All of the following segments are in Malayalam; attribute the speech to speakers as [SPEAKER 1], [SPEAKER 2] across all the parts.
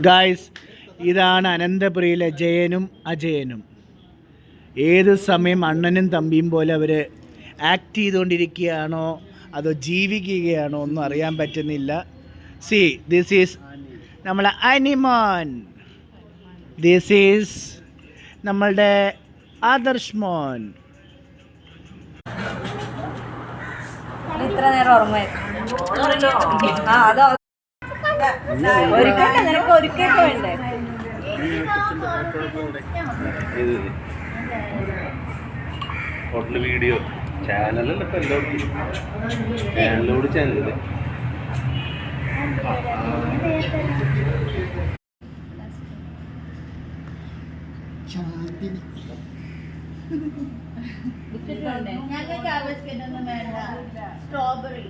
[SPEAKER 1] ഗായ്സ്, ഇതാണ് അനന്തപുരിയിലെ ജയനും അജയനും. ഏത് സമയം അണ്ണനും തമ്പിയും പോലെ അവർ ആക്ട് ചെയ്തുകൊണ്ടിരിക്കുകയാണോ അതോ ജീവിക്കുകയാണോ ഒന്നും അറിയാൻ പറ്റുന്നില്ല. സി, ദിസ് ഈസ് നമ്മളെ അനിമോൻ, ദിസ് ഈസ് നമ്മളുടെ ആദർശ് മോൻ.
[SPEAKER 2] ഇത്ര നേരം
[SPEAKER 3] വീഡിയോ ചാനലല്ല ഇപ്പൊ ചാനലോട് ചാനല്
[SPEAKER 4] ഞങ്ങൾക്ക് ആ ബിസ്ക്കറ്റ് ഒന്നും വേണ്ട. Strawberry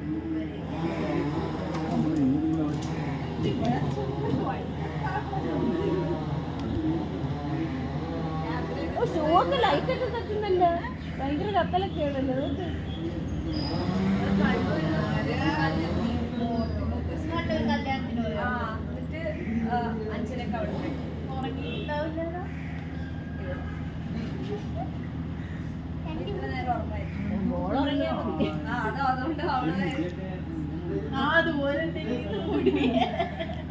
[SPEAKER 4] blueberry. ഷോക്ക് ലൈറ്റ് ഒക്കെ തട്ടുന്നല്ലോ, ഭയങ്കര കത്തലൊക്കെ ആണല്ലോ. കല്യാണത്തിന് അഞ്ചിനൊക്കെ അവിടെ ഉറങ്ങിയിട്ടുണ്ടാവില്ലല്ലോ. അതുപോലെ